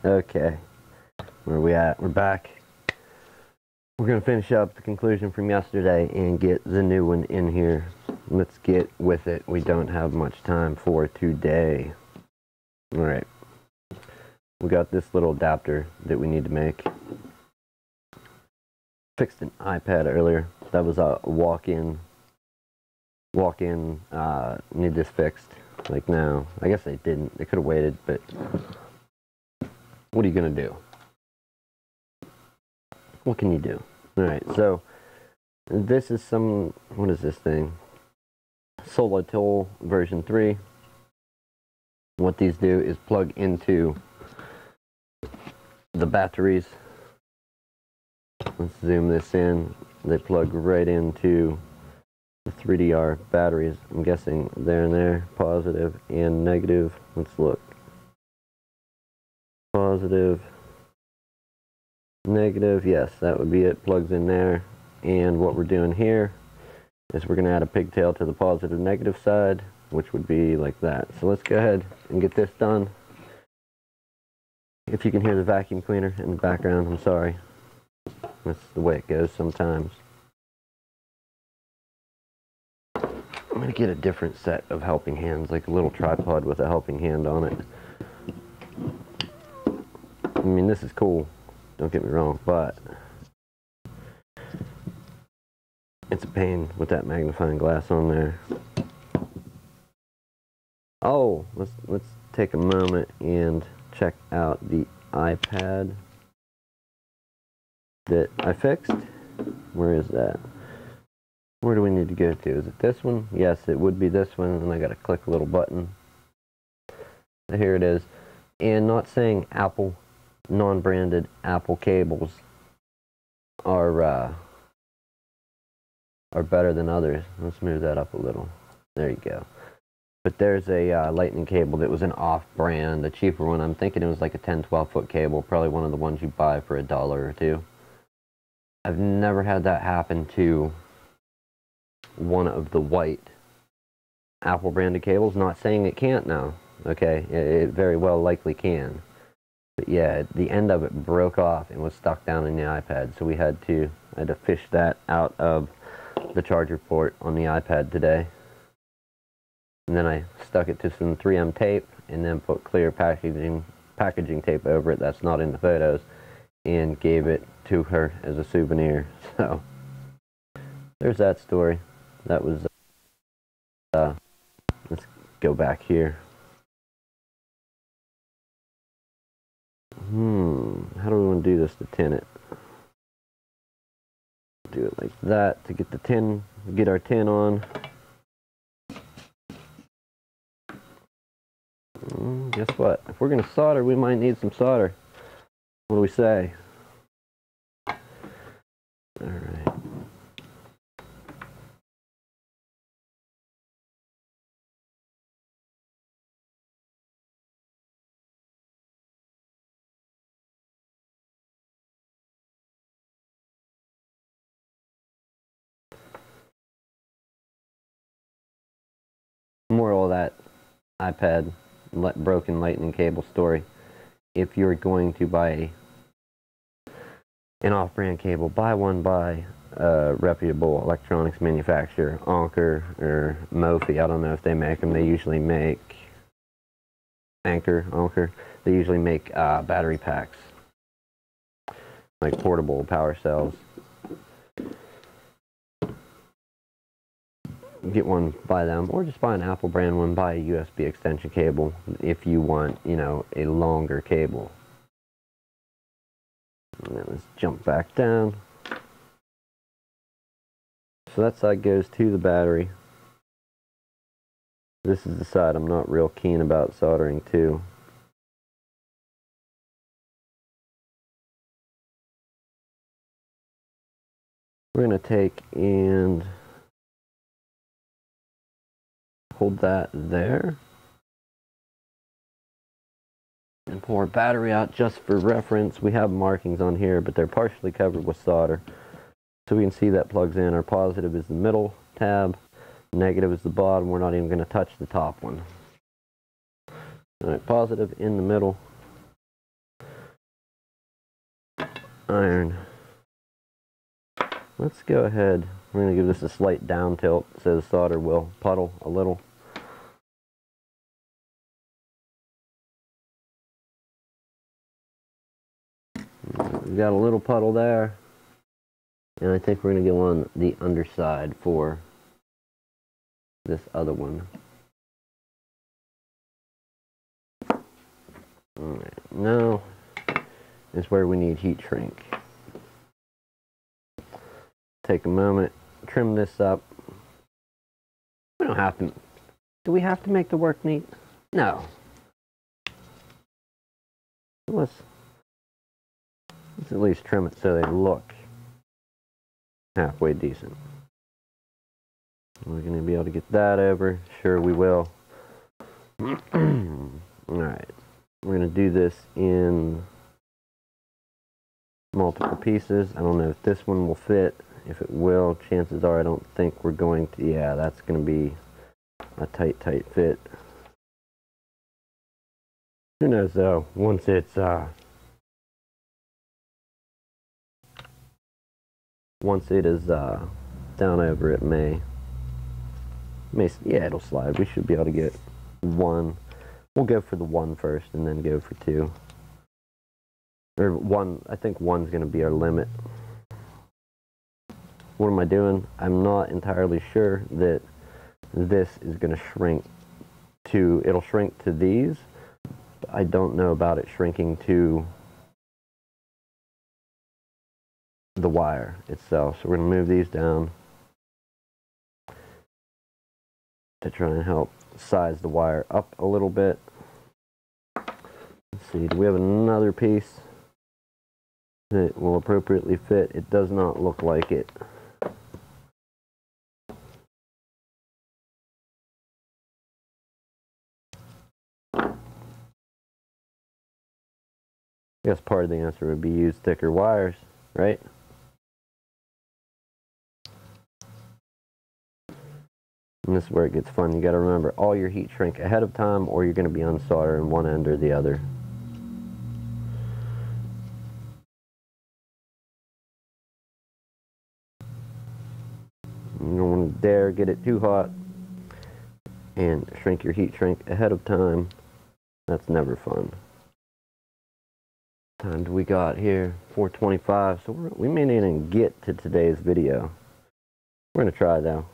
Okay, where are we at? We're back. We're gonna finish up the conclusion from yesterday and get the new one in here. Let's get with it. We don't have much time for today. Alright, we got this little adapter that we need to make. Fixed an iPad earlier. That was a walk-in, need this fixed. Like now. I guess they didn't. They could have waited, but what are you gonna do? What can you do? Alright, so this is some, what is this thing? Solitool version 3. What these do is plug into the batteries. Let's zoom this in. They plug right into the 3DR batteries. I'm guessing there and there, positive and negative. Let's look. Positive, negative, yes, that would be it. Plugs in there. And what we're doing here is we're going to add a pigtail to the positive negative side, which would be like that. So let's go ahead and get this done. If you can hear the vacuum cleaner in the background, I'm sorry. That's the way it goes sometimes. I'm going to get a different set of helping hands, like a little tripod with a helping hand on it. I mean, this is cool, don't get me wrong, but it's a pain with that magnifying glass on there. Oh, let's take a moment and check out the iPad that I fixed. Where is that? Where do we need to go to? Is it this one? Yes, it would be this one, and I gotta click a little button. Here it is. And not saying Apple, non-branded Apple cables are better than others. Let's move that up a little. There you go. But there's a lightning cable that was an off-brand, a cheaper one. I'm thinking it was like a 10-12 foot cable, probably one of the ones you buy for $1 or $2. I've never had that happen to one of the white Apple branded cables. Not saying it can't now, okay? It very well likely can. But yeah, the end of it broke off and was stuck down in the iPad, so I had to fish that out of the charger port on the iPad today. And then I stuck it to some 3M tape and then put clear packaging tape over it that's not in the photos and gave it to her as a souvenir. So there's that story. That was let's go back here. How do we want to do this to tin it? Do it like that to get the tin, get our tin on. Guess what? If we're going to solder, we might need some solder. What do we say? Alright. Moral of that iPad broken lightning cable story: if you're going to buy an off-brand cable, buy one by a reputable electronics manufacturer, Anker or Mophie. I don't know if they make them. They usually make Anker. They usually make battery packs, like portable power cells. get one, buy them, or just buy an Apple brand one, buy a USB extension cable if you want, you know, a longer cable. And then let's jump back down. So that side goes to the battery. This is the side I'm not real keen about soldering to. We're going to take and hold that there. And pull our battery out just for reference. We have markings on here, but they're partially covered with solder. So we can see that plugs in. Our positive is the middle tab. Negative is the bottom. We're not even going to touch the top one. Alright, positive in the middle. Iron. Let's go ahead. We're going to give this a slight down tilt so the solder will puddle a little. We've got a little puddle there. And I think we're going to go on the underside for this other one. Alright, now is where we need heat shrink. Take a moment, trim this up. We don't have to. Do we have to make the work neat? No. Let's at least trim it so they look halfway decent. We're going to be able to get that over. Sure, we will. Alright. We're going to do this in multiple pieces. I don't know if this one will fit. If it will, chances are I don't think we're going to. Yeah, that's going to be a tight fit. Who knows though, once it's once it is down over, it may, yeah, it'll slide. We should be able to get one. We'll go for the one first and then go for two. Or one, I think one's going to be our limit. What am I doing? I'm not entirely sure that this is going to shrink to, it'll shrink to these, but I don't know about it shrinking to the wire itself. So we're going to move these down to try and help size the wire up a little bit. Let's see, do we have another piece that will appropriately fit? It does not look like it. I guess part of the answer would be use thicker wires, right? And this is where it gets fun. You got to remember all your heat shrink ahead of time, or you're going to be unsoldering one end or the other. You don't want to dare get it too hot and shrink your heat shrink ahead of time. That's never fun. What time do we got here? 4:25. So we may not even get to today's video. We're going to try though.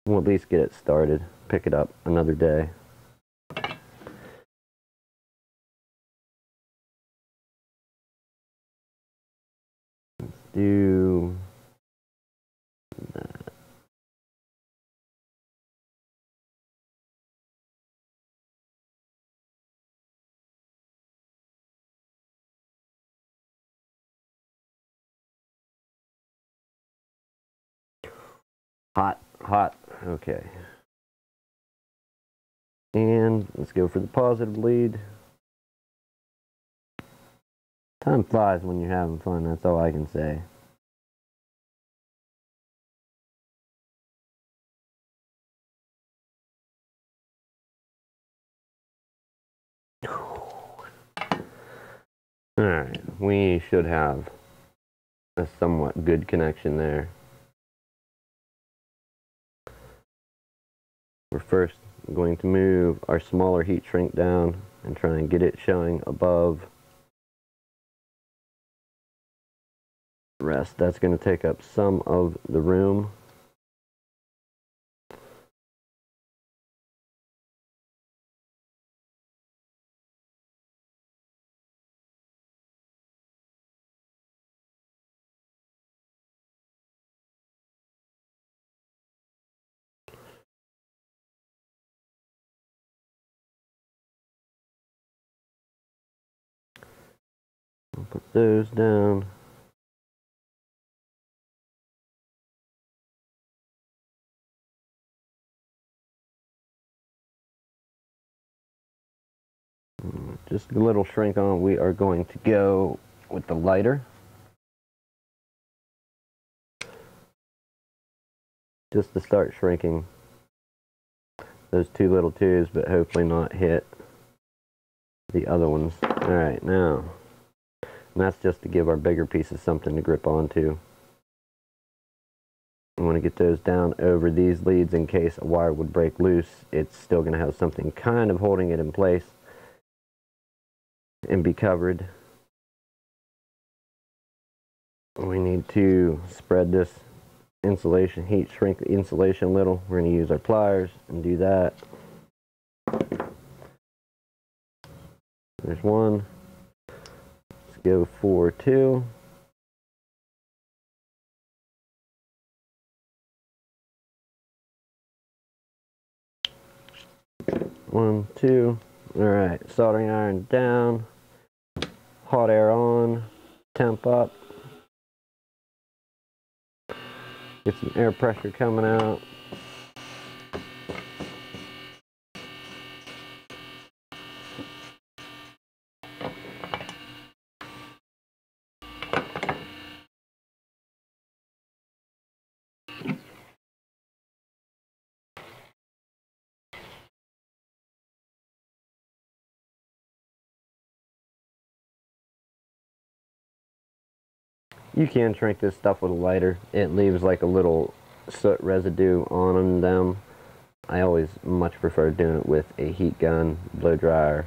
We'll at least get it started. Pick it up another day. Let's do that. Hot. Okay. And let's go for the positive lead. Time flies when you're having fun, that's all I can say. Alright, we should have a somewhat good connection there. We're first going to move our smaller heat shrink down and try and get it showing above the rest. That's going to take up some of the room. those down. Just a little shrink on. We are going to go with the lighter. Just to start shrinking those two little tubes, but hopefully not hit the other ones. Alright, now, and that's just to give our bigger pieces something to grip onto. I want to get those down over these leads in case a wire would break loose. It's still going to have something kind of holding it in place and be covered. We need to spread this insulation, heat shrink the insulation a little. We're going to use our pliers and do that. There's one. Let's go for two. One, two. Alright, soldering iron down, hot air on, temp up. Get some air pressure coming out. You can shrink this stuff with a lighter. It leaves like a little soot residue on them. I always much prefer doing it with a heat gun, blow dryer,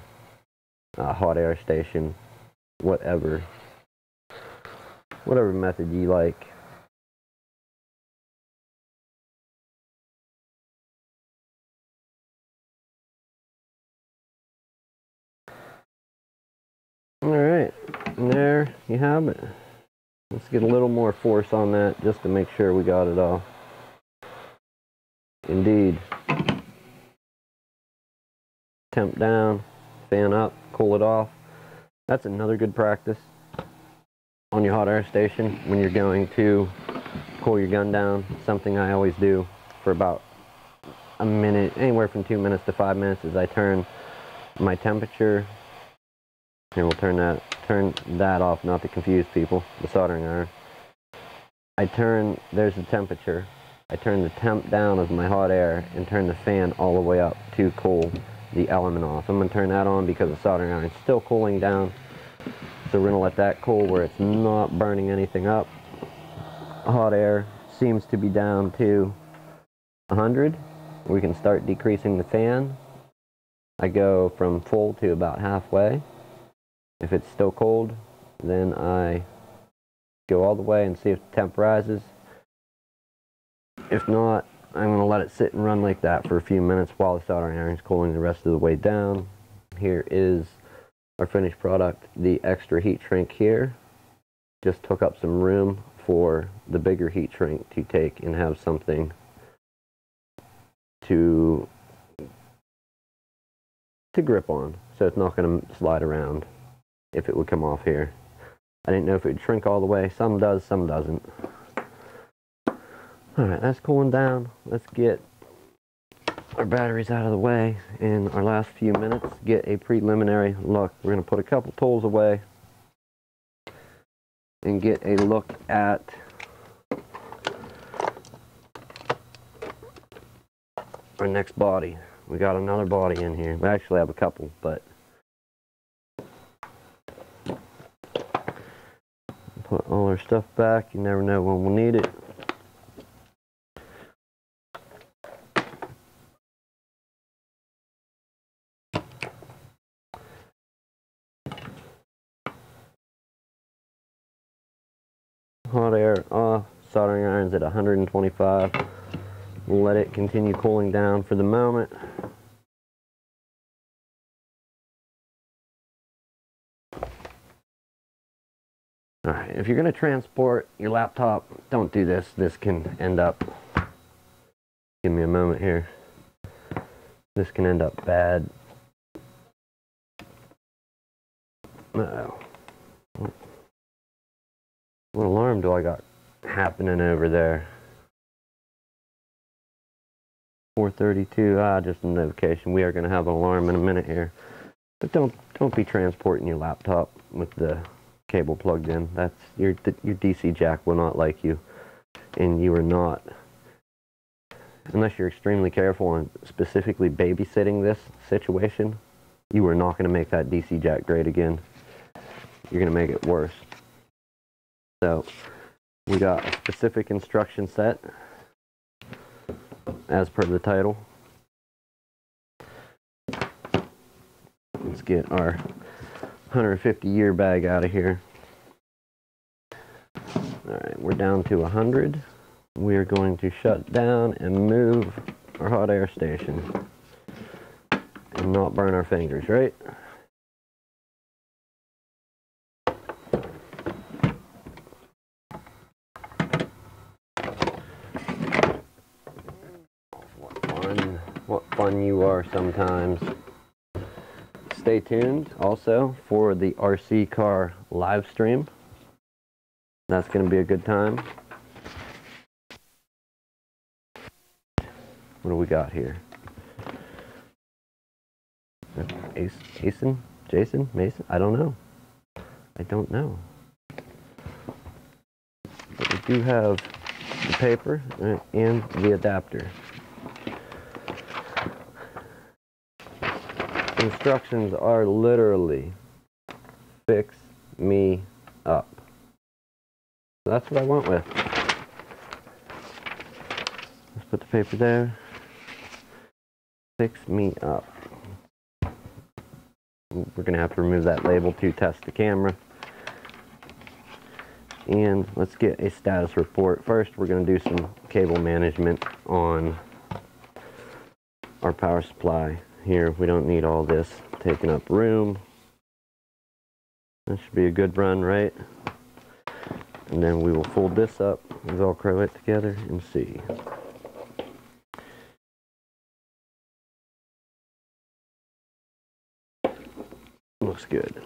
hot air station, whatever method you like. Alright, and there you have it. Let's get a little more force on that just to make sure we got it all. Indeed. Temp down, fan up, cool it off. That's another good practice on your hot air station when you're going to cool your gun down. Something I always do for about a minute, anywhere from 2 minutes to 5 minutes, is I turn my temperature. Here, we'll turn that off, not to confuse people, the soldering iron. There's the temperature. I turn the temp down of my hot air and turn the fan all the way up to cool the element off. I'm going to turn that on because the soldering iron is still cooling down. So we're going to let that cool where it's not burning anything up. Hot air seems to be down to 100. We can start decreasing the fan. I go from full to about halfway. If it's still cold, then I go all the way and see if the temp rises. If not, I'm going to let it sit and run like that for a few minutes while the soldering iron is cooling the rest of the way down. Here is our finished product. The extra heat shrink here just took up some room for the bigger heat shrink to take and have something to grip on, so it's not going to slide around if it would come off here. I didn't know if it would shrink all the way. Some does, some doesn't. Alright, that's cooling down. Let's get our batteries out of the way in our last few minutes. Get a preliminary look. We're going to put a couple tools away and get a look at our next body. We got another body in here. We actually have a couple, but put all our stuff back. You never know when we'll need it. Hot air off. Soldering iron's at 125. We'll let it continue cooling down for the moment. Alright, if you're going to transport your laptop, don't do this. This can end up, give me a moment here, this can end up bad. Uh-oh. What alarm do I got happening over there? 4:32. Just a notification. We are going to have an alarm in a minute here. But don't be transporting your laptop with the cable plugged in. That's your DC jack will not like you, and you are not, unless you're extremely careful and specifically babysitting this situation, you are not going to make that DC jack great again. You're going to make it worse. So we got a specific instruction set as per the title. Let's get our 150-year bag out of here. Alright, we're down to 100. We are going to shut down and move our hot air station and not burn our fingers, right? What fun you are sometimes. Stay tuned also for the RC car live stream. That's going to be a good time. What do we got here? Jason? Mason? I don't know. I don't know. But we do have the paper and the adapter. Instructions are literally fix me up. So that's what I went with. Let's put the paper there. Fix me up. We're going to have to remove that label to test the camera. And let's get a status report. First, we're going to do some cable management on our power supply. Here, we don't need all this taking up room. That should be a good run, right? And then we will fold this up, Velcro it together, and see. Looks good.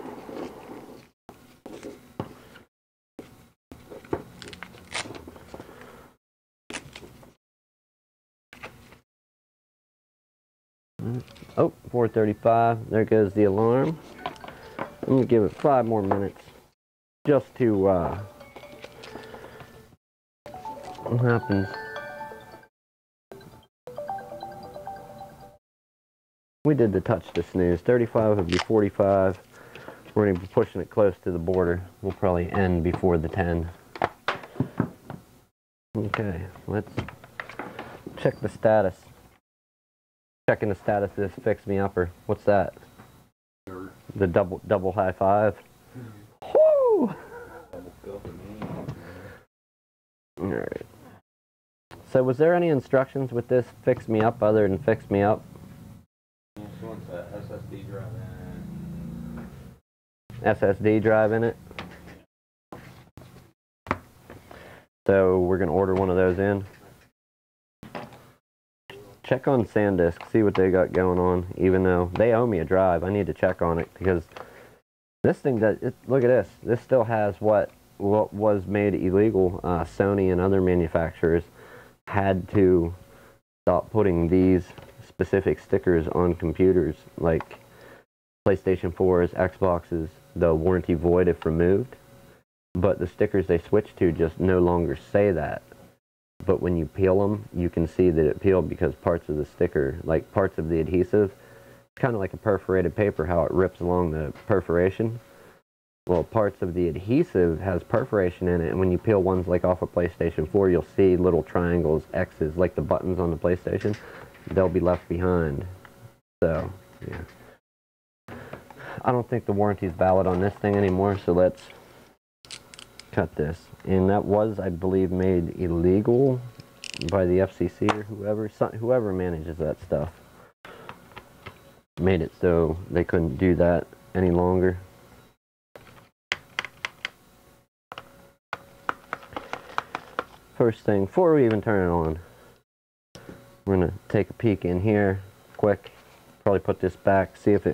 Oh, 4:35. There goes the alarm. I'm going to give it 5 more minutes just to, what happens? We did the touch to snooze. 35 would be 45. We're going to be pushing it close to the border. We'll probably end before the 10. Okay, let's check the status. Checking the status of this fix me upper. What's that? The double high five. Woo! Alright. So was there any instructions with this fix me up other than fix me up? SSD drive in it. SSD drive in it. So we're gonna order one of those in. Check on SanDisk, see what they got going on, even though they owe me a drive. I need to check on it because this thing does, look at this. This still has what was made illegal. Sony and other manufacturers had to stop putting these specific stickers on computers, like PlayStation 4s, Xboxes, the warranty void if removed. But the stickers they switched to just no longer say that. But when you peel them, you can see that it peeled because parts of the sticker, like parts of the adhesive, it's kind of like a perforated paper, how it rips along the perforation. Well, parts of the adhesive has perforation in it, and when you peel ones like off a PlayStation 4, you'll see little triangles, X's, like the buttons on the PlayStation. They'll be left behind. So, yeah. I don't think the warranty is valid on this thing anymore, so let's cut this. And that was, I believe, made illegal by the FCC or whoever manages that stuff. Made it so they couldn't do that any longer. First thing, before we even turn it on, we're going to take a peek in here quick. Probably put this back, see if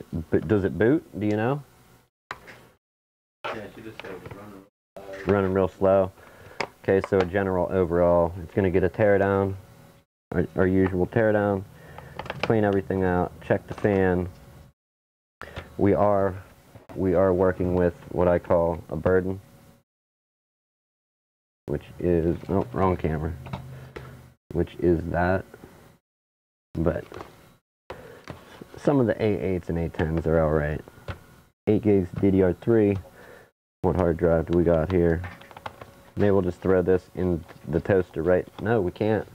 does it boot? Do you know? Yeah, she just said it was running. running real slow. Okay, so a general overall, it's going to get a teardown, our usual teardown, clean everything out, check the fan. We are working with what I call a burden, which is, oh, wrong camera, which is that, but some of the A8s and A10s are alright. 8 gigs DDR3, what hard drive do we got here? Maybe we'll just throw this in the toaster, right? No, we can't.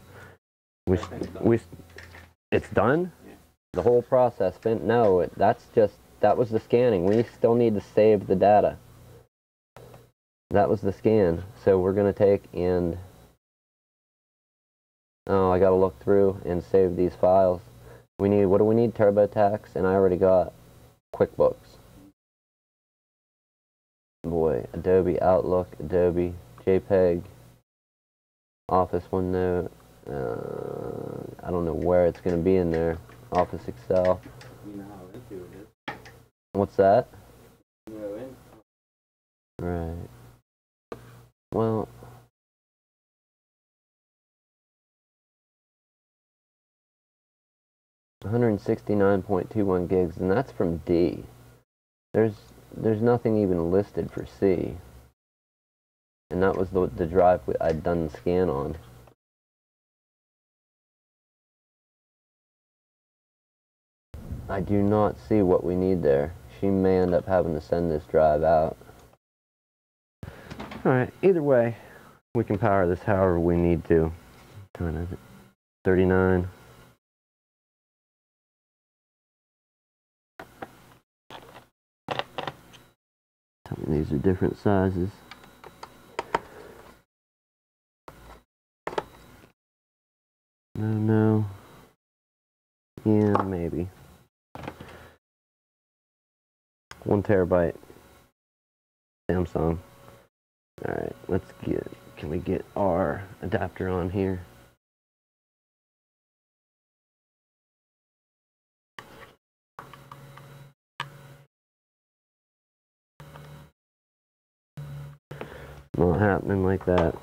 It's done? Yeah. The whole process, no, that was the scanning. We still need to save the data. That was the scan. So we're gonna take and, oh, I gotta look through and save these files. We need, what do we need? TurboTax, and I already got QuickBooks. Boy, Adobe Outlook, Adobe, JPEG, Office OneNote, I don't know where it's going to be in there. Office Excel. You know how into it is. What's that? You know in. Right. Well, $169.21 gigs, and that's from D. There's nothing even listed for C. And that was the drive I'd done the scan on. I do not see what we need there. She may end up having to send this drive out. Alright, either way, we can power this however we need to. What time is it? 39. Tell me these are different sizes. No. Yeah, maybe. 1 terabyte. Samsung. Alright, can we get our adapter on here? Not happening like that.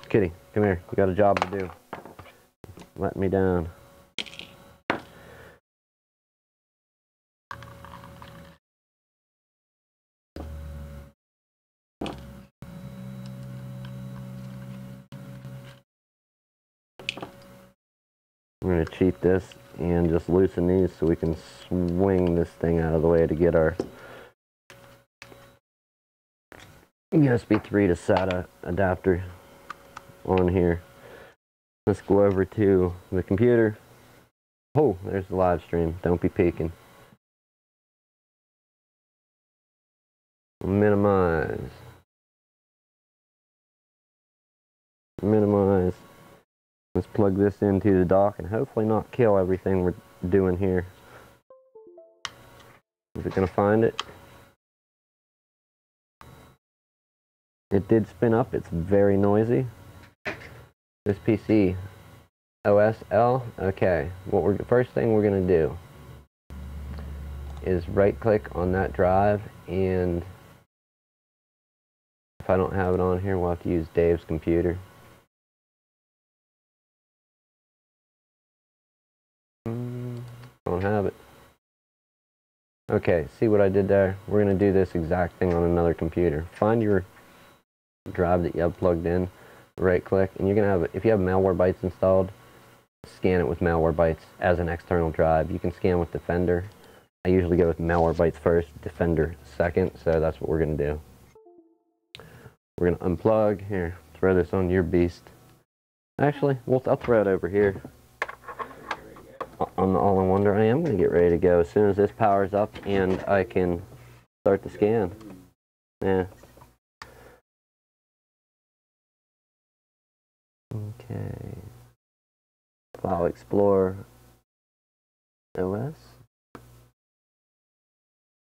Kitty, come here. You got a job to do. Let me down. We're going to cheat this and just loosen these so we can swing this thing out of the way to get our USB 3 to SATA adapter on here. Let's go over to the computer. Oh, there's the live stream. Don't be peeking. Minimize. Minimize. Let's plug this into the dock and hopefully not kill everything we're doing here. Is it going to find it? It did spin up. It's very noisy. This PC, OS L. Okay. First thing we're going to do is right click on that drive, and if I don't have it on here, we'll have to use Dave's computer. Don't have it. Okay, see what I did there? We're going to do this exact thing on another computer. Find your drive that you have plugged in, right click, and you're going to have, if you have Malwarebytes installed, scan it with Malwarebytes as an external drive. You can scan with Defender. I usually go with Malwarebytes first, Defender second, so that's what we're going to do. We're going to unplug. Here, throw this on your beast. Actually, I'll throw it over here. On the all-in-one drive. I am going to get ready to go as soon as this powers up and I can start the scan. Yeah. Okay. File Explorer. OS.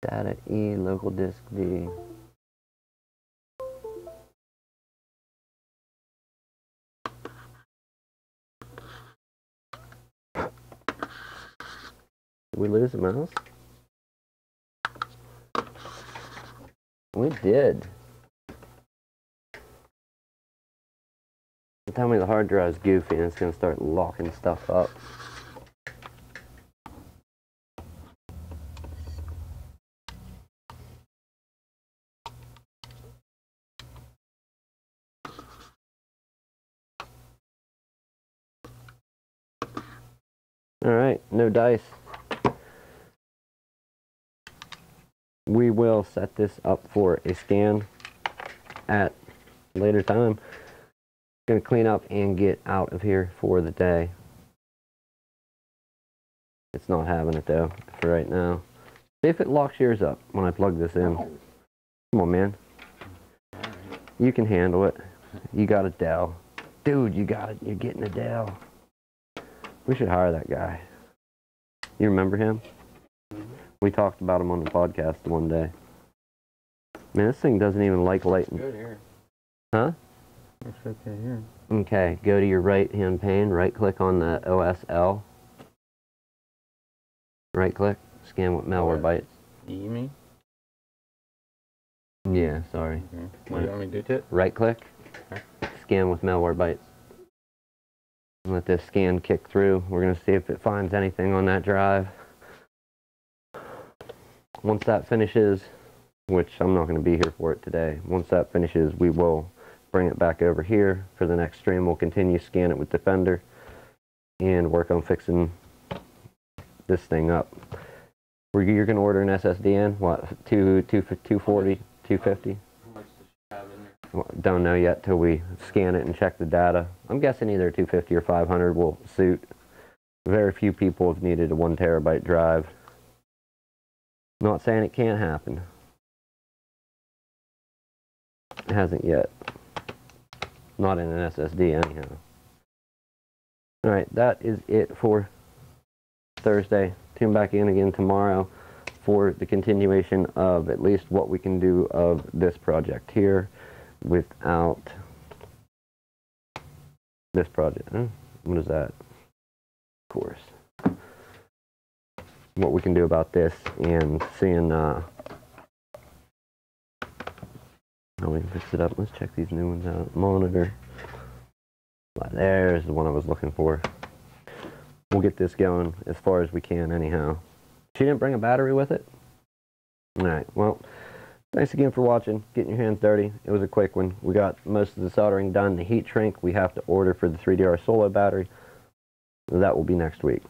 Data E, local disk D. Did we lose the mouse? We did. Tell me the hard drive's goofy and it's gonna start locking stuff up. Alright, no dice. We will set this up for a scan at a later time. Gonna clean up and get out of here for the day. It's not having it though for right now. See if it locks yours up when I plug this in. Come on, man. You can handle it. You got a Dell. Dude, you got it. You're getting a Dell. We should hire that guy. You remember him? We talked about him on the podcast one day. Man, this thing doesn't even like lighting. Good here. Huh? Looks okay here. Okay, go to your right hand pane, right click on the OSL. Right click, scan with malware bytes. You mean? Yeah, sorry. Okay. What do you want me to do to it? Right click, scan with malware bytes. Let this scan kick through. We're going to see if it finds anything on that drive. Once that finishes, which I'm not going to be here for it today, once that finishes, we will bring it back over here for the next stream. We'll continue scan it with Defender and work on fixing this thing up. You're going to order an SSD in? What, 240, 250? How much does she have in there? Well, don't know yet till we scan it and check the data. I'm guessing either 250 or 500 will suit. Very few people have needed a 1 terabyte drive. Not saying it can't happen. It hasn't yet. Not in an SSD anyhow. Alright, that is it for Thursday. Tune back in again tomorrow for the continuation of at least what we can do of this project here without this project. What is that? Of course. What we can do about this and seeing how we can fix it up. Let's check these new ones out. Monitor. There's the one I was looking for. We'll get this going as far as we can anyhow. She didn't bring a battery with it? Alright, well, thanks again for watching, getting your hands dirty. It was a quick one. We got most of the soldering done. The heat shrink we have to order for the 3DR Solo battery. That will be next week.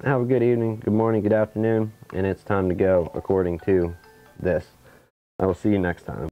Have a good evening, good morning, good afternoon, and it's time to go according to this. I will see you next time.